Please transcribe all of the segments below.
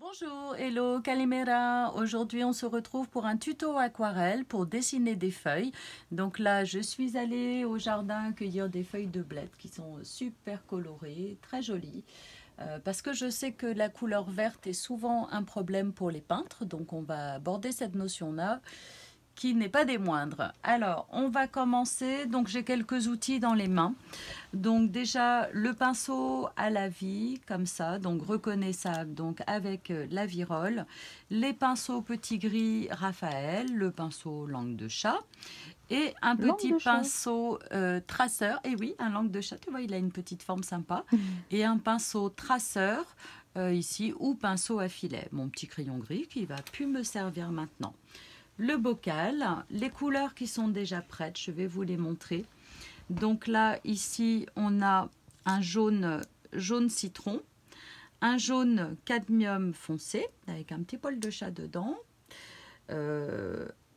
Bonjour, hello, Calimera. Aujourd'hui, on se retrouve pour un tuto aquarelle pour dessiner des feuilles. Donc là, je suis allée au jardin cueillir des feuilles de blette qui sont super colorées, très jolies. Parce que je sais que la couleur verte est souvent un problème pour les peintres. Donc on va aborder cette notion-là qui n'est pas des moindres. Alors, on va commencer. Donc j'ai quelques outils dans les mains. Donc déjà le pinceau à la vie comme ça, donc reconnaissable, donc avec la virole, les pinceaux petit gris Raphaël, le pinceau langue de chat et un Langue petit de chat. pinceau traceur. Et oui, un langue de chat, tu vois, il a une petite forme sympa. Et un pinceau traceur ici ou pinceau à filet. Mon petit crayon gris qui va plus me servir maintenant. Le bocal, les couleurs qui sont déjà prêtes, je vais vous les montrer. Donc là, ici, on a un jaune, jaune citron, un jaune cadmium foncé, avec un petit poil de chat dedans,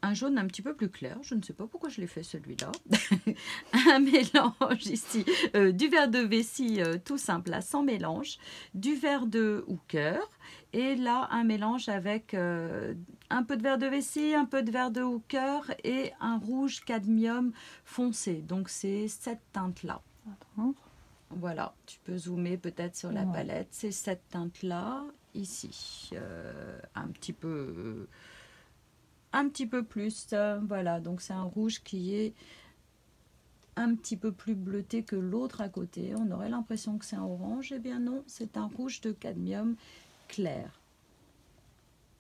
un jaune un petit peu plus clair, je ne sais pas pourquoi je l'ai fait celui-là, un mélange ici, du vert de vessie tout simple, là, sans mélange, du vert de hooker, et là, un mélange avec un peu de vert de vessie, un peu de vert de hooker et un rouge cadmium foncé. Donc, c'est cette teinte-là. Attends. Voilà, tu peux zoomer peut-être sur la palette. C'est cette teinte-là, ici. Un petit peu plus. Voilà, donc c'est un rouge qui est un petit peu plus bleuté que l'autre à côté. On aurait l'impression que c'est un orange. Eh bien non, c'est un rouge de cadmium clair.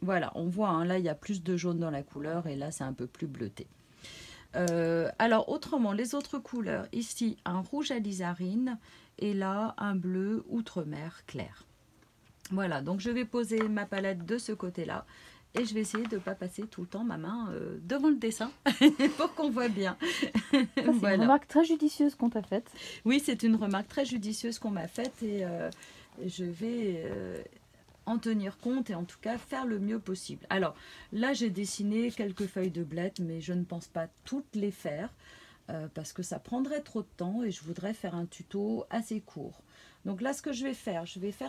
Voilà, on voit, hein, là, il y a plus de jaune dans la couleur et là, c'est un peu plus bleuté. Alors, autrement, les autres couleurs, ici, un rouge alizarine et là, un bleu outre-mer clair. Voilà, donc je vais poser ma palette de ce côté-là et je vais essayer de ne pas passer tout le temps ma main devant le dessin pour qu'on voit bien. C'est une remarque très judicieuse qu'on t'a faite. Oui, c'est une remarque très judicieuse qu'on m'a faite et je vais en tenir compte et en tout cas faire le mieux possible. Alors là, j'ai dessiné quelques feuilles de blette, mais je ne pense pas toutes les faire parce que ça prendrait trop de temps et je voudrais faire un tuto assez court. Donc là, ce que je vais faire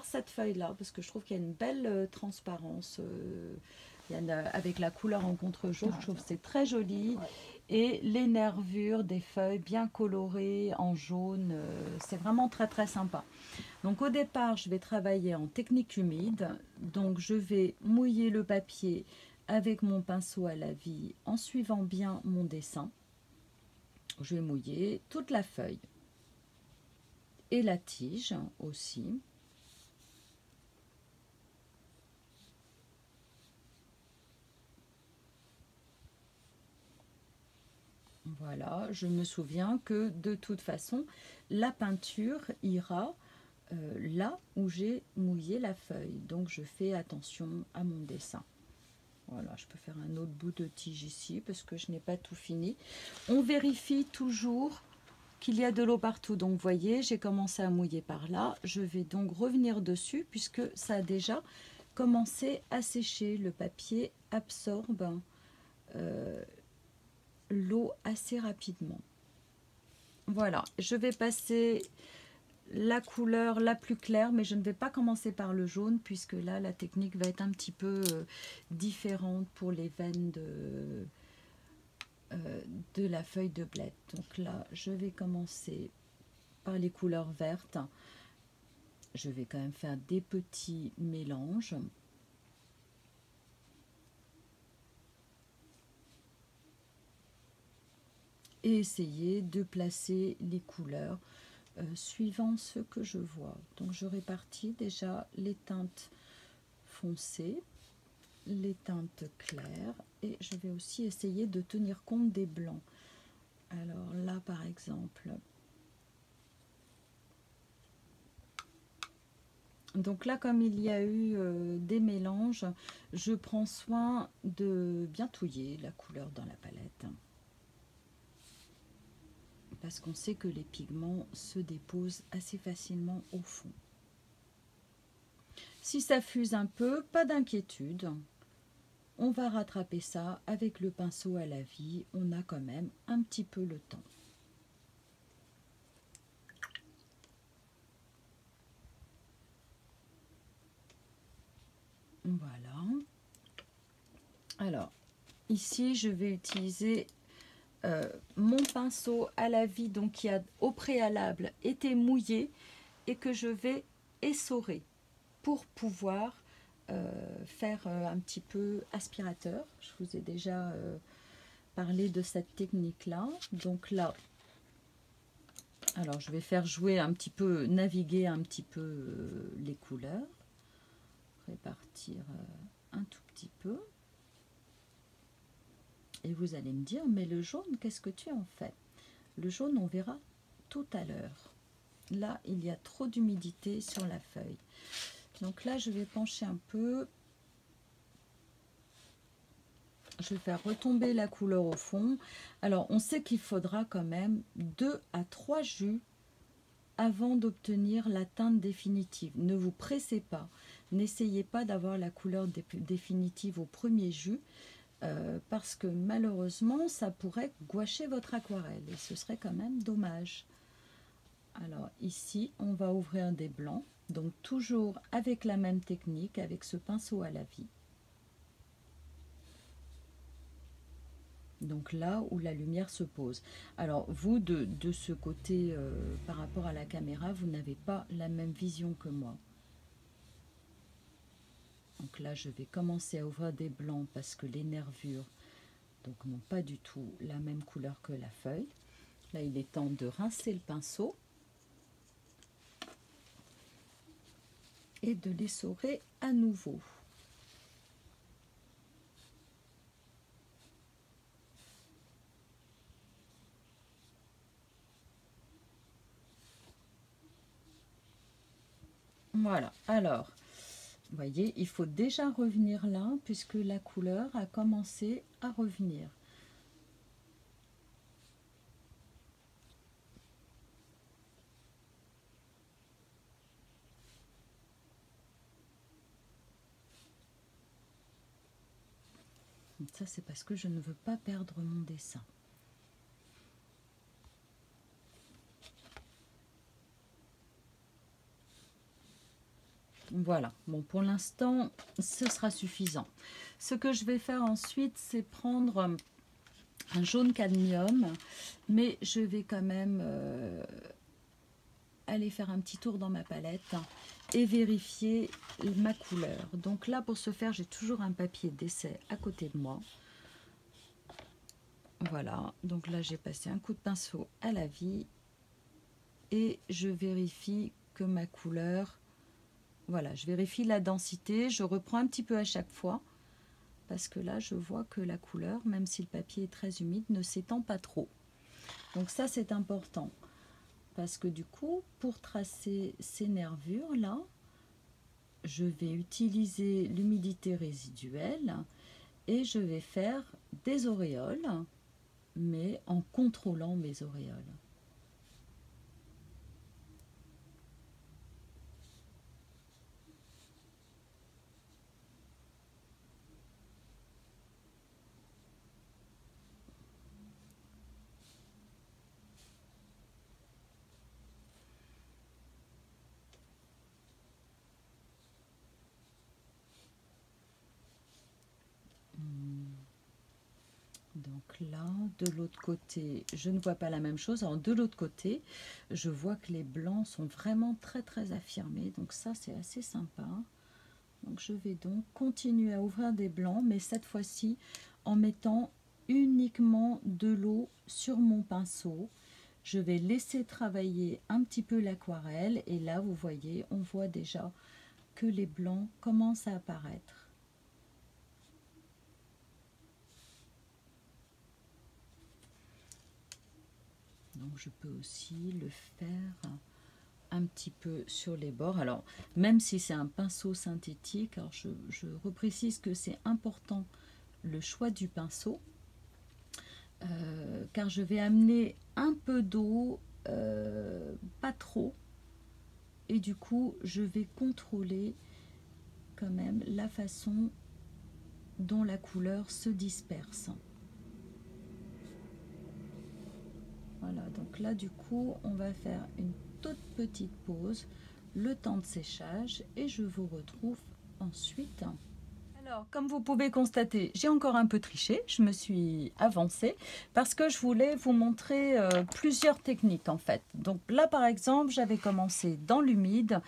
cette feuille-là parce que je trouve qu'il y a une belle transparence avec la couleur en contre-jour. Je trouve que c'est très joli. Ouais. Et les nervures des feuilles bien colorées en jaune, c'est vraiment très très sympa. Donc au départ, je vais travailler en technique humide. Donc je vais mouiller le papier avec mon pinceau à la vie en suivant bien mon dessin. Je vais mouiller toute la feuille et la tige aussi. Voilà, je me souviens que de toute façon, la peinture ira là où j'ai mouillé la feuille. Donc je fais attention à mon dessin. Voilà, je peux faire un autre bout de tige ici parce que je n'ai pas tout fini. On vérifie toujours qu'il y a de l'eau partout. Donc vous voyez, j'ai commencé à mouiller par là. Je vais donc revenir dessus puisque ça a déjà commencé à sécher. Le papier absorbe l'eau assez rapidement. Voilà, je vais passer la couleur la plus claire, mais je ne vais pas commencer par le jaune puisque là la technique va être un petit peu différente pour les veines de la feuille de blette. Donc là, je vais commencer par les couleurs vertes. Je vais quand même faire des petits mélanges. Et essayer de placer les couleurs suivant ce que je vois. Donc je répartis déjà les teintes foncées, les teintes claires et je vais aussi essayer de tenir compte des blancs. Alors là par exemple, donc là comme il y a eu des mélanges, je prends soin de bien touiller la couleur dans la palette. Parce qu'on sait que les pigments se déposent assez facilement au fond. Si ça fuse un peu, pas d'inquiétude. On va rattraper ça avec le pinceau à la vie. On a quand même un petit peu le temps. Voilà. Alors, ici, je vais utiliser mon pinceau à la vie, donc qui a au préalable été mouillé et que je vais essorer pour pouvoir faire un petit peu aspirateur. Je vous ai déjà parlé de cette technique-là. Donc là, alors je vais faire jouer un petit peu, naviguer un petit peu les couleurs, répartir un tout petit peu. Et vous allez me dire, mais le jaune, qu'est-ce que tu en fais? Le jaune, on verra tout à l'heure. Là, il y a trop d'humidité sur la feuille. Donc là, je vais pencher un peu. Je vais faire retomber la couleur au fond. Alors, on sait qu'il faudra quand même 2 à 3 jus avant d'obtenir la teinte définitive. Ne vous pressez pas. N'essayez pas d'avoir la couleur définitive au premier jus. Parce que malheureusement, ça pourrait gouacher votre aquarelle et ce serait quand même dommage. Alors ici, on va ouvrir des blancs, donc toujours avec la même technique, avec ce pinceau à la vie. Donc là où la lumière se pose. Alors vous, de ce côté, par rapport à la caméra, vous n'avez pas la même vision que moi. Donc là, je vais commencer à ouvrir des blancs parce que les nervures n'ont pas du tout la même couleur que la feuille. Là, il est temps de rincer le pinceau et de l'essorer à nouveau. Voilà, alors, vous voyez, il faut déjà revenir là, puisque la couleur a commencé à revenir. Ça, c'est parce que je ne veux pas perdre mon dessin. Voilà, bon, pour l'instant, ce sera suffisant. Ce que je vais faire ensuite, c'est prendre un jaune cadmium, mais je vais quand même aller faire un petit tour dans ma palette et vérifier ma couleur. Donc là, pour ce faire, j'ai toujours un papier d'essai à côté de moi. Voilà, donc là, j'ai passé un coup de pinceau à la vie et je vérifie que ma couleur... Voilà, je vérifie la densité, je reprends un petit peu à chaque fois parce que là, je vois que la couleur, même si le papier est très humide, ne s'étend pas trop. Donc ça, c'est important parce que du coup, pour tracer ces nervures-là, je vais utiliser l'humidité résiduelle et je vais faire des auréoles, mais en contrôlant mes auréoles. Donc là, de l'autre côté, je ne vois pas la même chose. Alors de l'autre côté, je vois que les blancs sont vraiment très très affirmés. Donc ça, c'est assez sympa. Donc je vais donc continuer à ouvrir des blancs, mais cette fois-ci en mettant uniquement de l'eau sur mon pinceau. Je vais laisser travailler un petit peu l'aquarelle et là, vous voyez, on voit déjà que les blancs commencent à apparaître. Donc je peux aussi le faire un petit peu sur les bords. Alors même si c'est un pinceau synthétique, alors je reprécise que c'est important le choix du pinceau, car je vais amener un peu d'eau, pas trop, et du coup je vais contrôler quand même la façon dont la couleur se disperse. Voilà, donc là du coup on va faire une toute petite pause, le temps de séchage, et je vous retrouve ensuite Alors, comme vous pouvez constater, j'ai encore un peu triché, je me suis avancée parce que je voulais vous montrer plusieurs techniques en fait. Donc là par exemple, j'avais commencé dans l'humide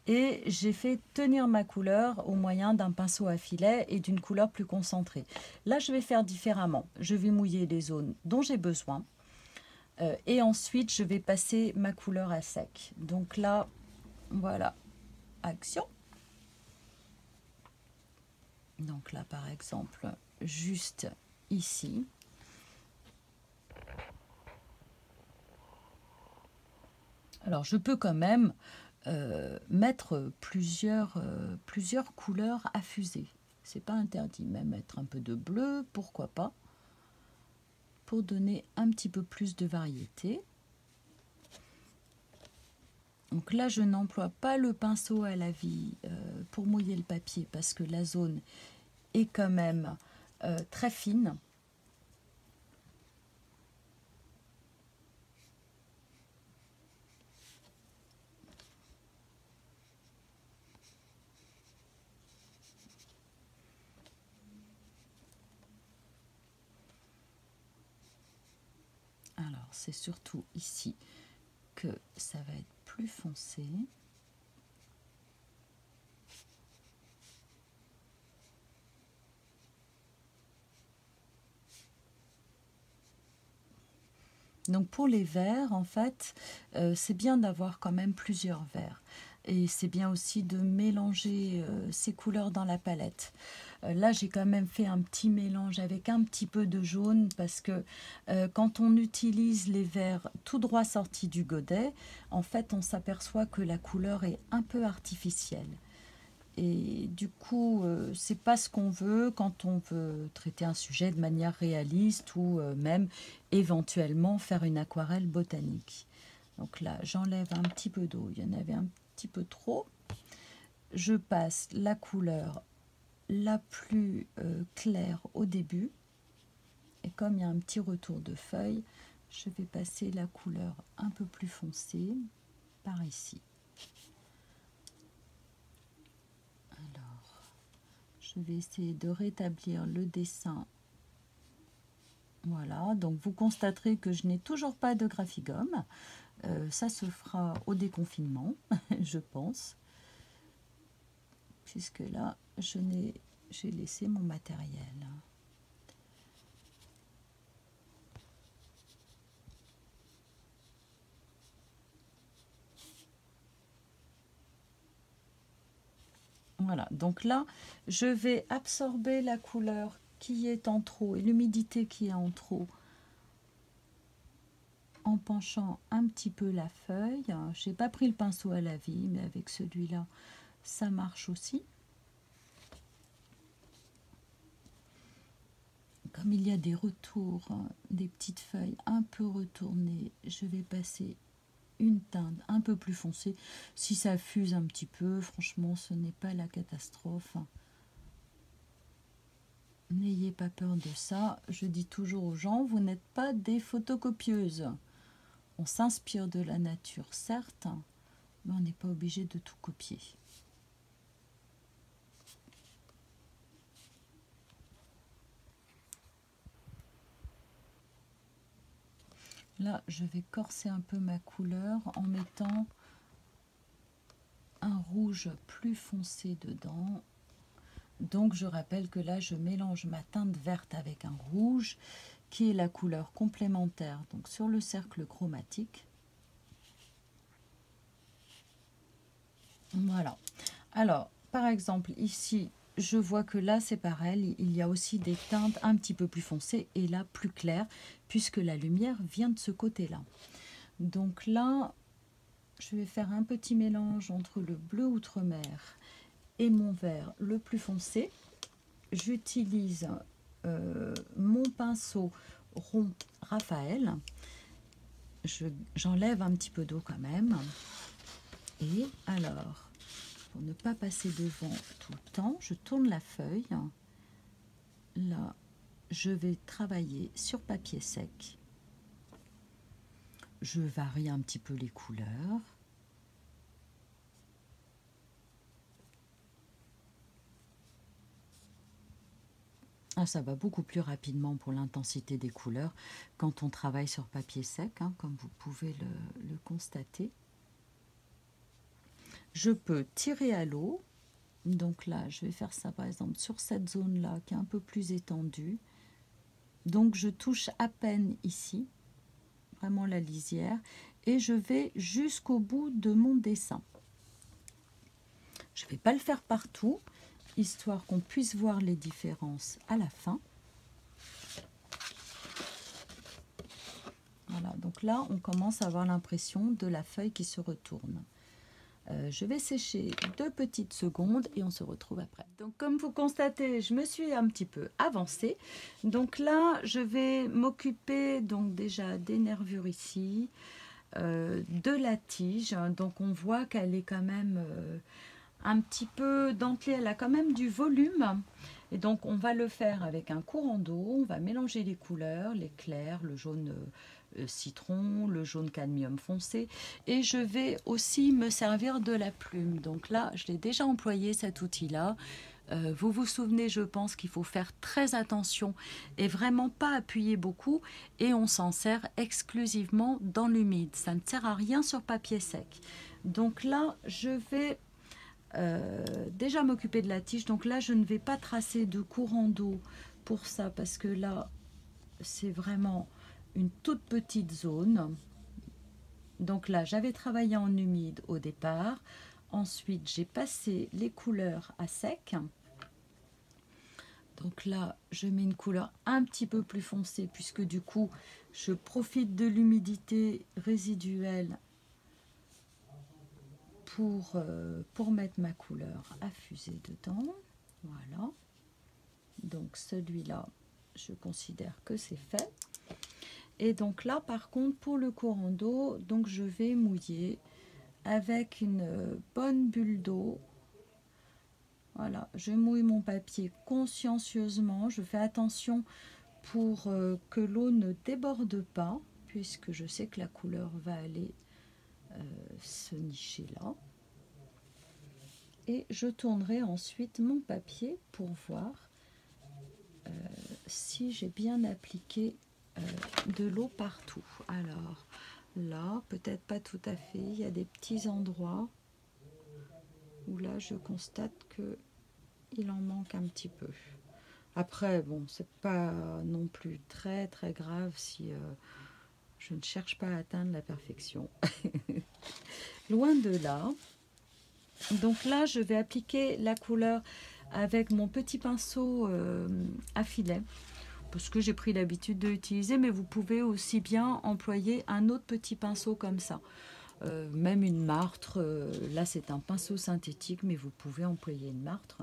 et j'ai fait tenir ma couleur au moyen d'un pinceau à filet et d'une couleur plus concentrée. Là, je vais faire différemment. Je vais mouiller les zones dont j'ai besoin et ensuite je vais passer ma couleur à sec. Donc là, voilà, action. Donc là, par exemple, juste ici. Alors, je peux quand même mettre plusieurs couleurs à fuser. C'est pas interdit. Même mettre un peu de bleu, pourquoi pas, pour donner un petit peu plus de variété. Donc là, je n'emploie pas le pinceau à la vie pour mouiller le papier parce que la zone est quand même très fine. Alors, c'est surtout ici que ça va être plus foncé. Donc pour les verts, en fait, c'est bien d'avoir quand même plusieurs verts. Et c'est bien aussi de mélanger ces couleurs dans la palette. Là, j'ai quand même fait un petit mélange avec un petit peu de jaune parce que quand on utilise les verts tout droit sortis du godet, en fait, on s'aperçoit que la couleur est un peu artificielle. Et du coup, c'est pas ce qu'on veut quand on veut traiter un sujet de manière réaliste ou même éventuellement faire une aquarelle botanique. Donc là, j'enlève un petit peu d'eau, il y en avait un petit peu trop. Je passe la couleur la plus claire au début. Et comme il y a un petit retour de feuilles, je vais passer la couleur un peu plus foncée par ici. Je vais essayer de rétablir le dessin. Voilà, donc vous constaterez que je n'ai toujours pas de graphigum. Ça se fera au déconfinement, je pense. Puisque là, j'ai laissé mon matériel. Voilà, donc là, je vais absorber la couleur qui est en trop et l'humidité qui est en trop en penchant un petit peu la feuille. Je n'ai pas pris le pinceau à la vie, mais avec celui-là, ça marche aussi. Comme il y a des retours, des petites feuilles un peu retournées, je vais passer une teinte un peu plus foncée. Si ça fuse un petit peu, franchement, ce n'est pas la catastrophe. N'ayez pas peur de ça. Je dis toujours aux gens, vous n'êtes pas des photocopieuses. On s'inspire de la nature, certes, mais on n'est pas obligé de tout copier. Là, je vais corser un peu ma couleur en mettant un rouge plus foncé dedans. Donc, je rappelle que là, je mélange ma teinte verte avec un rouge qui est la couleur complémentaire donc sur le cercle chromatique. Voilà. Alors, par exemple, ici, je vois que là, c'est pareil. Il y a aussi des teintes un petit peu plus foncées et là, plus claires, puisque la lumière vient de ce côté-là. Donc là, je vais faire un petit mélange entre le bleu outre-mer et mon vert le plus foncé. J'utilise mon pinceau rond Raphaël. J'enlève un petit peu d'eau quand même. Et alors, pour ne pas passer devant tout le temps, je tourne la feuille. Là, je vais travailler sur papier sec. Je varie un petit peu les couleurs. Ah, ça va beaucoup plus rapidement pour l'intensité des couleurs quand on travaille sur papier sec, hein, comme vous pouvez le constater. Je peux tirer à l'eau. Donc là, je vais faire ça par exemple sur cette zone-là qui est un peu plus étendue. Donc je touche à peine ici, vraiment la lisière, et je vais jusqu'au bout de mon dessin. Je ne vais pas le faire partout, histoire qu'on puisse voir les différences à la fin. Voilà, donc là, on commence à avoir l'impression de la feuille qui se retourne. Je vais sécher 2 petites secondes et on se retrouve après. Donc comme vous constatez, je me suis un petit peu avancée. Donc là, je vais m'occuper donc déjà des nervures ici, de la tige. Donc on voit qu'elle est quand même un petit peu dentelée, elle a quand même du volume. Et donc on va le faire avec un courant d'eau, on va mélanger les couleurs, les clairs, le jaune citron, le jaune cadmium foncé, et je vais aussi me servir de la plume. Donc là, je l'ai déjà employé cet outil-là. Vous vous souvenez, je pense qu'il faut faire très attention et vraiment pas appuyer beaucoup, et on s'en sert exclusivement dans l'humide. Ça ne sert à rien sur papier sec. Donc là, je vais déjà m'occuper de la tige. Donc là, je ne vais pas tracer de courant d'eau pour ça, parce que là, c'est vraiment une toute petite zone. Donc là, j'avais travaillé en humide au départ. Ensuite, j'ai passé les couleurs à sec. Donc là, je mets une couleur un petit peu plus foncée, puisque du coup, je profite de l'humidité résiduelle pour mettre ma couleur à fuser dedans. Voilà. Donc celui-là, je considère que c'est fait. Et donc là, par contre, pour le courant d'eau, donc je vais mouiller avec une bonne bulle d'eau. Voilà, je mouille mon papier consciencieusement. Je fais attention pour que l'eau ne déborde pas, puisque je sais que la couleur va aller se nicher là. Et je tournerai ensuite mon papier pour voir si j'ai bien appliqué de l'eau partout. Alors là, peut-être pas tout à fait, il y a des petits endroits où là je constate que il en manque un petit peu. Après, bon, c'est pas non plus très très grave si je ne cherche pas à atteindre la perfection. Loin de là. Donc là, je vais appliquer la couleur avec mon petit pinceau à filet, parce que j'ai pris l'habitude de l'utiliser, mais vous pouvez aussi bien employer un autre petit pinceau comme ça. Même une martre, là c'est un pinceau synthétique, mais vous pouvez employer une martre.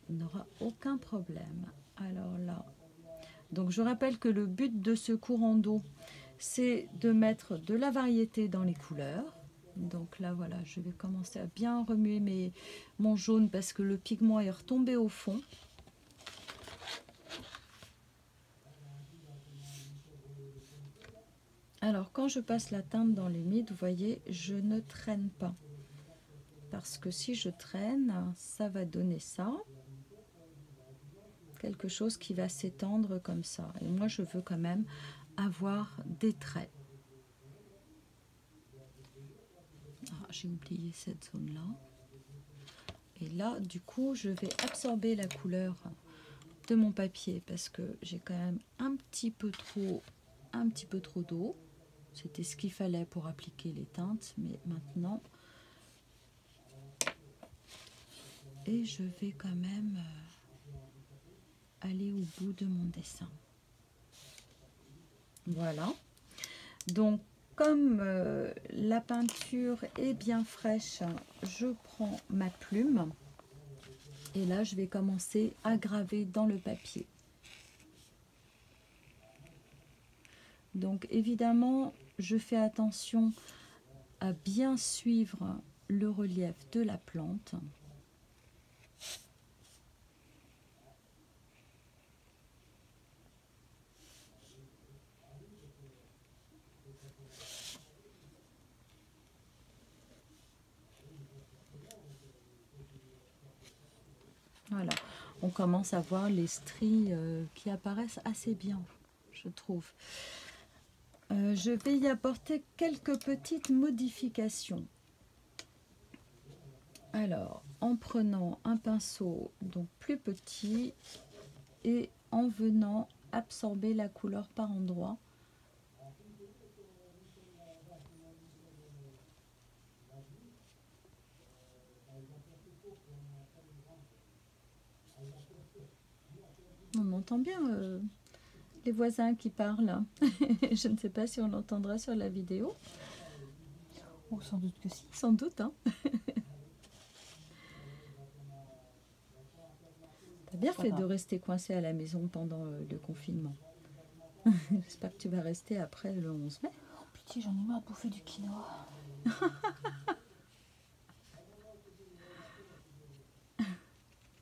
Il n'aura aucun problème. Alors là, donc je rappelle que le but de ce courant d'eau, c'est de mettre de la variété dans les couleurs. Donc là, voilà, je vais commencer à bien remuer mon jaune parce que le pigment est retombé au fond. Alors, quand je passe la teinte dans l'humide, vous voyez, je ne traîne pas. Parce que si je traîne, ça va donner ça. Quelque chose qui va s'étendre comme ça. Et moi, je veux quand même avoir des traits. J'ai oublié cette zone-là. Et là, du coup, je vais absorber la couleur de mon papier parce que j'ai quand même un petit peu trop d'eau. C'était ce qu'il fallait pour appliquer les teintes, mais maintenant... Et je vais quand même aller au bout de mon dessin. Voilà. Donc, comme la peinture est bien fraîche, je prends ma plume et là, je vais commencer à graver dans le papier. Donc, évidemment, je fais attention à bien suivre le relief de la plante. Voilà. on commence à voir les stries qui apparaissent assez bien, je trouve. Je vais y apporter quelques petites modifications. Alors, en prenant un pinceau donc plus petit et en venant absorber la couleur par endroits. On entend bien les voisins qui parlent. Je ne sais pas si on l'entendra sur la vidéo. Oh, sans doute que si. Sans doute, hein. T'as bien fait de rester coincé à la maison pendant le confinement. J'espère que tu vas rester après le 11 mai. Oh pitié, j'en ai marre de bouffer du quinoa.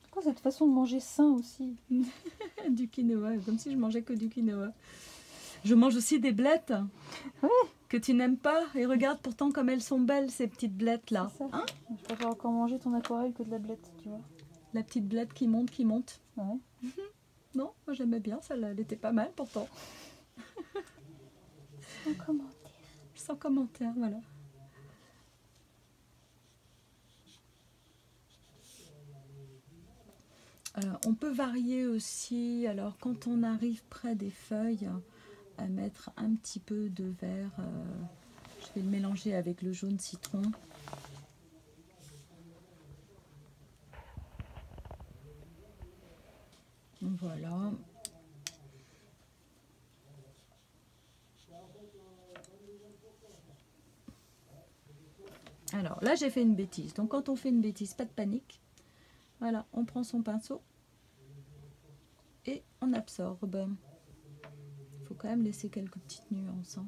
Quoi cette façon de manger sain aussi? Du quinoa, comme si je mangeais que du quinoa. Je mange aussi des blettes. Ouais. Que tu n'aimes pas. Et regarde pourtant comme elles sont belles ces petites blettes là. Hein, je préfère encore manger ton aquarelle que de la blette, tu vois. La petite blette qui monte, qui monte. Ouais. Non, moi j'aimais bien, celle-là, elle était pas mal pourtant. Sans commentaire. Sans commentaire, voilà. On peut varier aussi, alors quand on arrive près des feuilles, à mettre un petit peu de vert. Je vais le mélanger avec le jaune citron. Voilà. Alors là, j'ai fait une bêtise. Donc quand on fait une bêtise, pas de panique. Voilà, on prend son pinceau et on absorbe. Il faut quand même laisser quelques petites nuances. Hein.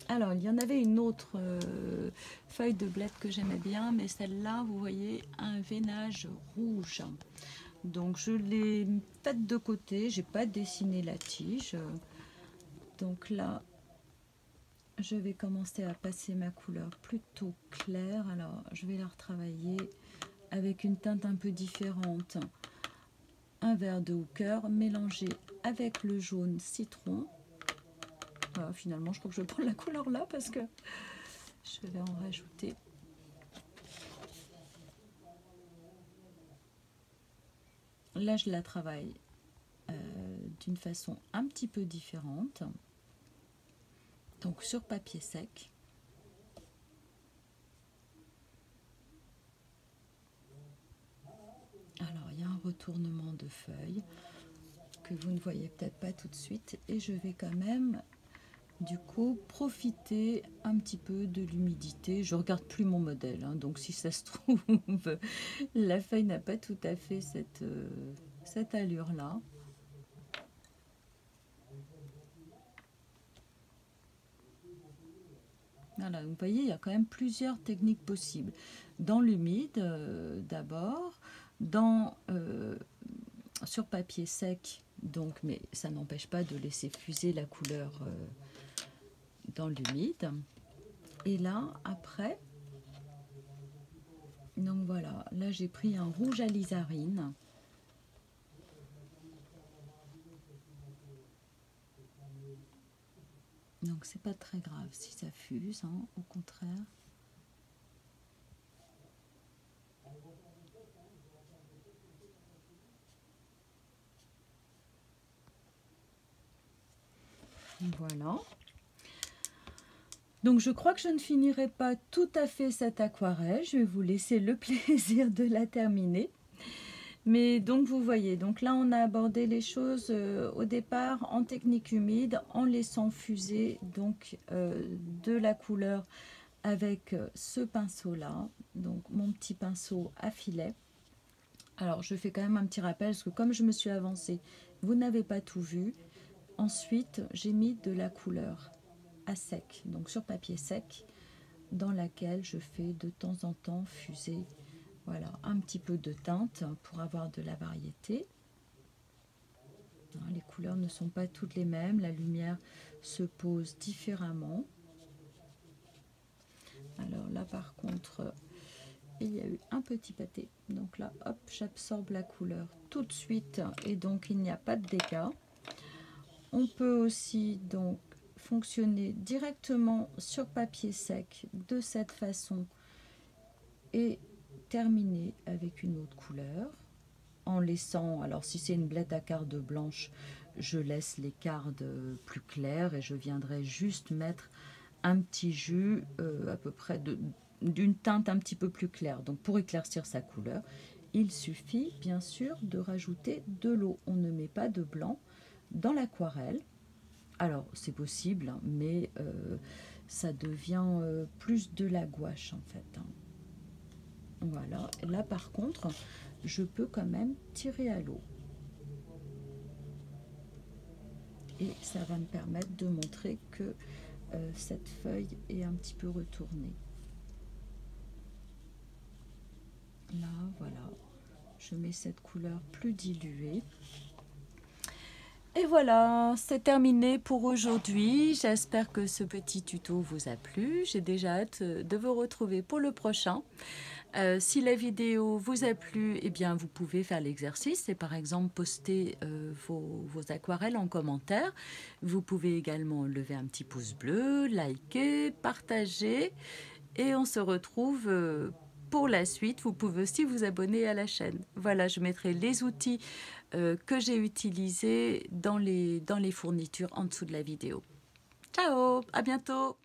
Alors, il y en avait une autre feuille de blette que j'aimais bien, mais celle-là, vous voyez, un veinage rouge. Donc, je l'ai faite de côté, j'ai pas dessiné la tige. Donc là, je vais commencer à passer ma couleur plutôt claire. Alors, je vais la retravailler avec une teinte un peu différente. Un vert de hooker mélangé avec le jaune citron. Voilà, finalement, je crois que je vais prendre la couleur là parce que je vais en rajouter. Là, je la travaille d'une façon un petit peu différente. Donc, sur papier sec. Alors, il y a un retournement de feuilles que vous ne voyez peut-être pas tout de suite. Et je vais quand même, du coup, profiter un petit peu de l'humidité. Je ne regarde plus mon modèle, hein, donc si ça se trouve, la feuille n'a pas tout à fait cette allure-là. Voilà, vous voyez, il y a quand même plusieurs techniques possibles. Dans l'humide, d'abord, sur papier sec, donc, mais ça n'empêche pas de laisser fuser la couleur dans l'humide. Et là, après, donc voilà, là j'ai pris un rouge alizarine. Donc c'est pas très grave si ça fuse, hein, au contraire. Voilà. Donc je crois que je ne finirai pas tout à fait cette aquarelle. Je vais vous laisser le plaisir de la terminer. Mais donc vous voyez, donc là on a abordé les choses au départ en technique humide, en laissant fuser donc de la couleur avec ce pinceau là, donc mon petit pinceau à filet. Alors je fais quand même un petit rappel parce que comme je me suis avancée, vous n'avez pas tout vu. Ensuite j'ai mis de la couleur à sec, donc sur papier sec, dans laquelle je fais de temps en temps fuser. Voilà, un petit peu de teinte pour avoir de la variété. Les couleurs ne sont pas toutes les mêmes, la lumière se pose différemment. Alors là par contre, Et il y a eu un petit pâté. Donc là, hop, j'absorbe la couleur tout de suite et donc il n'y a pas de dégâts. On peut aussi donc fonctionner directement sur papier sec de cette façon et terminer avec une autre couleur en laissant, alors si c'est une blette à cardes blanche, je laisse les cardes plus claires et je viendrai juste mettre un petit jus à peu près d'une teinte un petit peu plus claire. Donc pour éclaircir sa couleur, il suffit bien sûr de rajouter de l'eau. On ne met pas de blanc dans l'aquarelle. Alors c'est possible, hein, mais ça devient plus de la gouache en fait. Hein. Voilà, là par contre, je peux quand même tirer à l'eau. Et ça va me permettre de montrer que cette feuille est un petit peu retournée. Là, voilà, je mets cette couleur plus diluée. Et voilà, c'est terminé pour aujourd'hui. J'espère que ce petit tuto vous a plu. J'ai déjà hâte de vous retrouver pour le prochain. Si la vidéo vous a plu, eh bien, vous pouvez faire l'exercice et par exemple poster vos aquarelles en commentaire. Vous pouvez également lever un petit pouce bleu, liker, partager et on se retrouve pour la suite. Vous pouvez aussi vous abonner à la chaîne. Voilà, je mettrai les outils que j'ai utilisés dans les fournitures en dessous de la vidéo. Ciao, à bientôt!